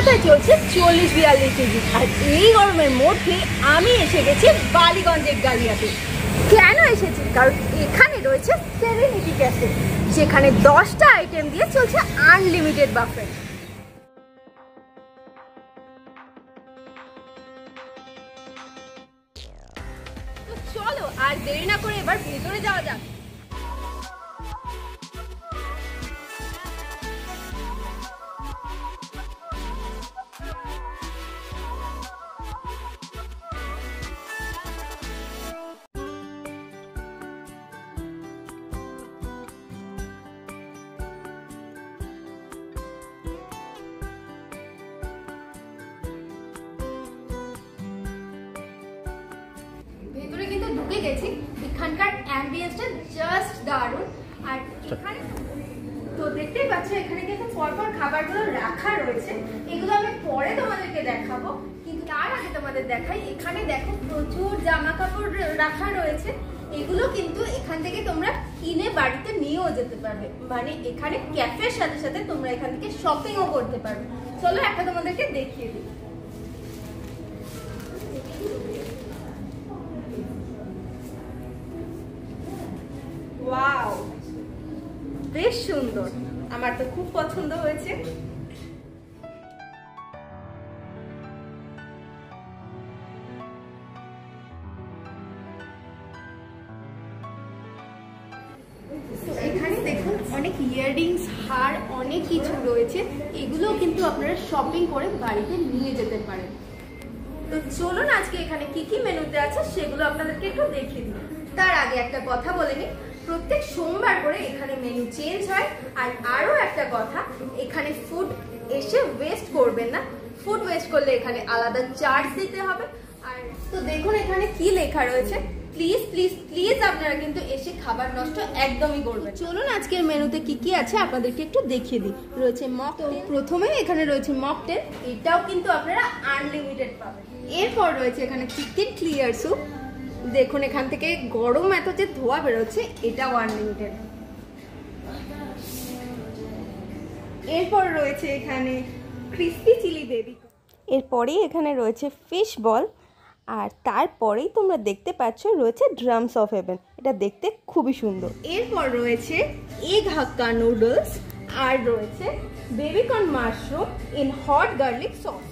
কলকাতায় চলছে 40-42 ডিগ্রি, আর এই গরমের মধ্যে আমি এসে গেছি বালিগঞ্জের গালিয়াতে। কেন এসেছি? কারণ এখানে রয়েছে সেরেনিটি ক্যাফে, যেখানে 10টা আইটেম দিয়ে চলছে আনলিমিটেড বাফে। তো চলো আর দেরি না করে এবার ভেতরে যাওয়া যাক। ভেতরে কিন্তু ঢুকে গেছি, এখানকার অ্যাম্বিয়েন্সটা জাস্ট দারুণ। আর এখানে তো দেখতেই পাচ্ছ এখানে কিন্তু পরপর খাবারগুলো রাখা রয়েছে, এগুলো আমি পরে তোমাদেরকে দেখাবো, কিন্তু তার আগে তোমাদের দেখাই এখানে দেখো প্রচুর জামা কাপড় রাখা রয়েছে। এগুলো কিন্তু এখান থেকে তোমরা কিনে বাড়িতে নিয়েও যেতে পারবে, মানে এখানে ক্যাফের সাথে সাথে তোমরা এখান থেকে শপিংও করতে পারবে। চলো একটা তোমাদেরকে দেখিয়ে দিই। ওয়াও, বেশ সুন্দর, আমার তো খুব পছন্দ হয়েছে। এখানে দেখুন অনেক ইয়াররিংস, হার, অনেক কিছু রয়েছে, এগুলো কিন্তু আপনারা শপিং করে বাড়িতে নিয়ে যেতে পারেন। তো চলুন আজকে এখানে কি কি মেনুতে আছে সেগুলো আপনাদেরকে একটু দেখিয়ে দিই। তার আগে একটা কথা বলে নিই, প্রত্যেক সোমবার করে এখানে মেনু চেঞ্জ হয়। আর আরো একটা কথা, এখানে ফুড এসে ওয়েস্ট করবেন না, ফুড ওয়েস্ট করলে এখানে আলাদা চার্জ দিতে হবে। আর তো দেখুন এখানে কি লেখা রয়েছে, প্লিজ প্লিজ প্লিজ আপনারা কিন্তু এসে খাবার নষ্ট একদমই করবেন। চলুন আজকের মেনুতে কি কি আছে আপনাদেরকে একটু দেখিয়ে দিই। রয়েছে মকটেল, প্রথমেই এখানে রয়েছে মকটেল, এটাও কিন্তু আপনারা আনলিমিটেড পাবেন। এরপর রয়েছে এখানে চিকেন ক্লিয়ার স্যুপ, দেখুন এখান থেকে গরম এত যে ধোয়া বেরোচ্ছে, এটাও আনলিমিটেড। এরপর রয়েছে এখানে ক্রিস্পি চিলি বেবি, এরপরেই এখানে রয়েছে ফিশ বল, আর তারপরেই তোমরা দেখতে পাচ্ছ রয়েছে ড্রামস অফ হেভেন, এটা দেখতে খুবই সুন্দর। এরপর রয়েছে এগ হাক্কা নুডলস, আর রয়েছে baby corn mushroom in hot garlic sauce.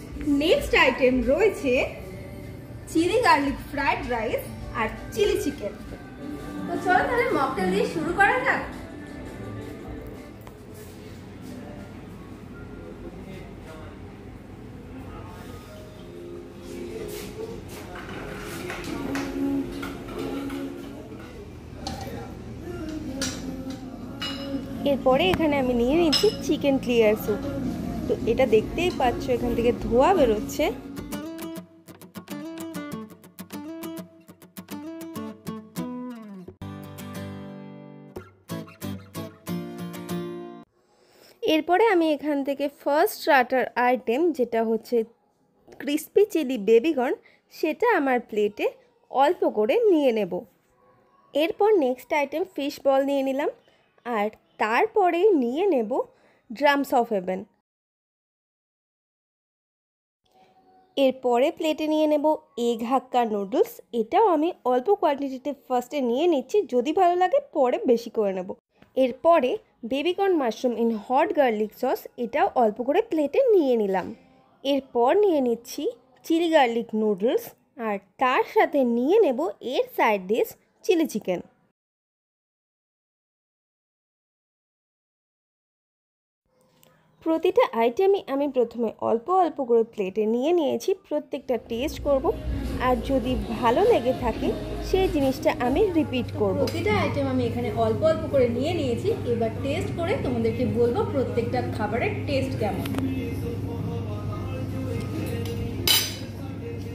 Next item রয়েছে চিলি গার্লিক ফ্রাইড রাইস আর চিলি চিকেন। তো চলো তাহলে মকটেল দিয়ে শুরু করা যাক। এরপরে এখানে আমি নিয়ে নিচ্ছি চিকেন ক্লিয়ার স্যুপ, তো এটা দেখতেই পাচ্ছ এখান থেকে ধোঁয়া বেরোচ্ছে। এরপরে আমি এখান থেকে ফার্স্ট স্টার্টার আইটেম যেটা হচ্ছে ক্রিস্পি চিলি বেবিকর্ন, সেটা আমার প্লেটে অল্প করে নিয়ে নেব। এরপর নেক্সট আইটেম ফিশ বল নিয়ে নিলাম, আর তারপরে নিয়ে নেব ড্রামস অফ হেভেন। এরপরে প্লেটে নিয়ে নেব এগ হাক্কা নুডলস, এটাও আমি অল্প কোয়ান্টিটিতে ফার্স্টে নিয়ে নিচ্ছি, যদি ভালো লাগে পরে বেশি করে নেব। এরপরে baby corn mushroom in hot garlic sauce, এটাও অল্প করে প্লেটে নিয়ে নিলাম। এরপর নিয়ে নিচ্ছি চিলি গার্লিক নুডলস, আর তার সাথে নিয়ে নেব এর সাইড ডিশ চিলি চিকেন। প্রতিটা আইটেমই আমি প্রথমে অল্প অল্প করে প্লেটে নিয়ে নিয়েছি, প্রত্যেকটা টেস্ট করব, আর যদি ভালো লেগে থাকে সেই জিনিসটা আমি রিপিট করব। প্রতিটা আইটেম আমি এখানে অল্প অল্প করে নিয়ে নিয়েছি, এবার টেস্ট করে তোমাদেরকে বলবো প্রত্যেকটা খাবারের টেস্ট কেমন।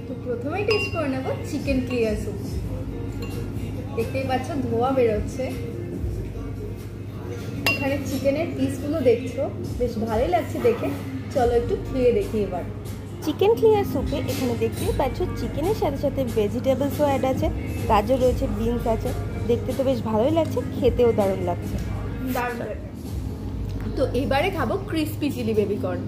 তো প্রথমেই টেস্ট করে নেব চিকেন ক্লিয়ার স্যুপ, দেখতেই পাচ্ছ ধোঁয়া বেরোচ্ছে। এখানে চিকেনের পিসগুলো দেখছো, বেশ ভালোই লাগছে দেখে, চলো একটু খেয়ে দেখি এবার। চিকেন ক্লিয়ার স্যুপে এখানে দেখতেই পাচ্ছ চিকেনের সাথে সাথে ভেজিটেবলসও অ্যাড আছে, গাজর রয়েছে, বিনস আছে, দেখতে তো বেশ ভালোই লাগছে, খেতেও দারুণ লাগছে। দারুণ। তো এবারে খাবো ক্রিস্পি চিলি বেবিকর্ন।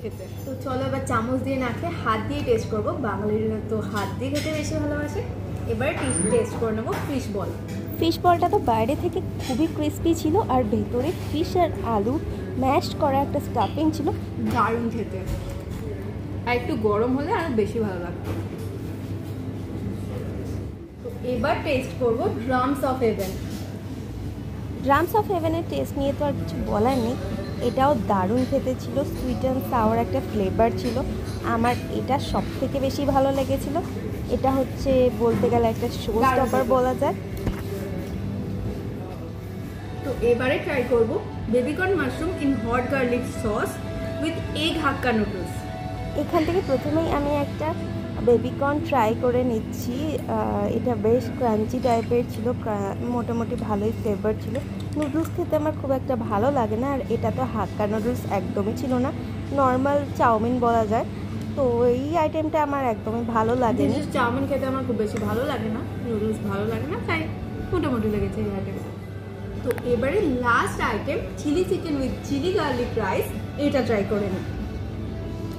খেতে। তো চলো এবার চামচ দিয়ে না খেয়ে হাত দিয়ে টেস্ট করবো, বাঙালিরা তো হাত দিয়ে খেতে বেশি ভালোবাসে। এবার টেস্ট করে নেবো ফিশ বল। ফিশ বলটা তো বাইরে থেকে খুবই ক্রিস্পি ছিল, আর ভেতরে ফিশ আর আলু ম্যাশড করা একটা স্টাফিং ছিল, দারুণ খেতে। আর একটু গরম হলে আরো বেশি ভালো লাগতো। তো এবার টেস্ট করবো drums of heaven. Drums of হেভেনের টেস্ট নিয়ে তো আর কিছু বলার নেই, এটাও দারুণ খেতে ছিল, সুইট অ্যান্ড সাওয়ার একটা ফ্লেভার ছিল। আমার এটা সব থেকে বেশি ভালো লেগেছিল। এটা হচ্ছে বলতে গেলে একটা শো স্টপার বলা যায়। তো এবারে ট্রাই করবো baby corn mushroom in hot garlic sauce with egg hakka noodles. এখান থেকে প্রথমেই আমি একটা বেবিকর্ন ট্রাই করে নিচ্ছি। এটা বেশ ক্রাঞ্চি টাইপের ছিল, মোটামুটি ভালোই ফ্লেভার ছিল। নুডলস খেতে আমার খুব একটা ভালো লাগে না, আর এটা তো হাক্কা নুডলস একদমই ছিল না, নর্মাল চাউমিন বলা যায়। তো এই আইটেমটা আমার একদমই ভালো লাগে না। চাউমিন খেতে আমার খুব বেশি ভালো লাগে না, নুডলস ভালো লাগে না, তাই মোটামুটি লেগেছে এই আইটেমটা। তো এবারে last item chilli chicken with chilli garlic rice, এটা ট্রাই করে নিই।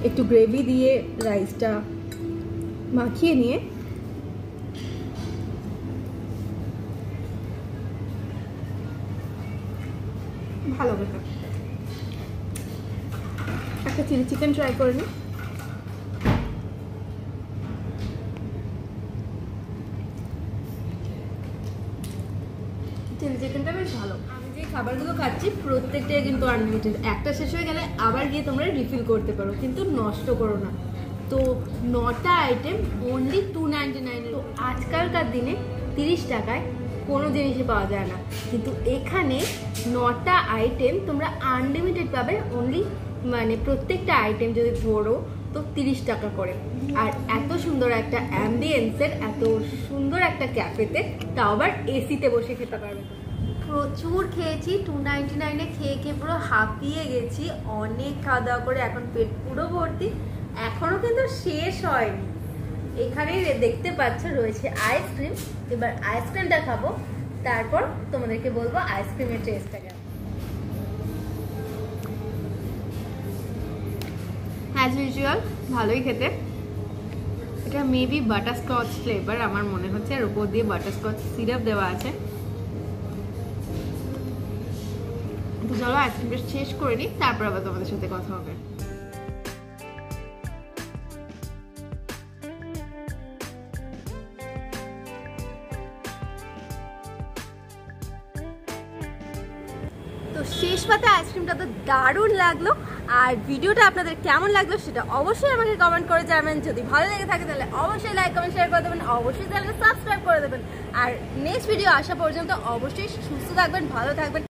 একটু গ্রেভি দিয়ে রাইসটা মাখিয়ে নিয়ে ভালো কথা একটা চিলি চিকেন ট্রাই করে নিই। চিলি চিকেনটা বেশ ভালো। আমি যে খাবারগুলো খাচ্ছি প্রত্যেকটাই কিন্তু আনলিমিটেড, একটা শেষ হয়ে গেলে আবার গিয়ে তোমরা রিফিল করতে পারো, কিন্তু নষ্ট করো না। তো 9টা আইটেম অনলি 299। তো আজকালকার দিনে 30 টাকায় কোনো জিনিসই পাওয়া যায় না, কিন্তু এখানে 9টা আইটেম তোমরা আনলিমিটেড পাবে অনলি, মানে প্রত্যেকটা আইটেম যদি ধরো তো 30 টাকা করে। আর এত সুন্দর একটা অ্যাম্বিয়েন্সের, এত সুন্দর একটা ক্যাফেতে, তাও আবার এসিতে বসে খেতে পারবে। প্রচুর খেয়েছি, 299-এ খেয়ে খেয়ে পুরো হাঁপিয়ে গেছি, অনেক খাওয়া দাওয়া করে এখন পেট পুরো ভর্তি, এখনো কিন্তু শেষ হয়নি। এখানেই দেখতে পাচ্ছ রয়েছে আইসক্রিম, এবার আইসক্রিমটা খাবো, তারপর তোমাদেরকে বলবো আইসক্রিমের টেস্টটা কেমন। অ্যাজ ইউজুয়াল ভালোই খেতে। এটা মেবি বাটারস্কচ ফ্লেভার আমার মনে হচ্ছে, আর উপর দিয়ে বাটারস্কচ সিরাপ দেওয়া আছে। তো চলো আইসক্রিমটা শেষ করে নিই, তারপর আবার তোমাদের সাথে কথা হবে। তো শেষ পাতে আইসক্রিমটা তো দারুণ লাগলো, আর ভিডিওটা আপনাদের কেমন লাগলো সেটা অবশ্যই আমাকে কমেন্ট করে জানাবেন। যদি ভালো লেগে থাকে তাহলে অবশ্যই লাইক কমেন্ট শেয়ার করে দেবেন, অবশ্যই চ্যানেলটা সাবস্ক্রাইব করে দেবেন। আর নেক্সট ভিডিও আসা পর্যন্ত অবশ্যই সুস্থ থাকবেন, ভালো থাকবেন।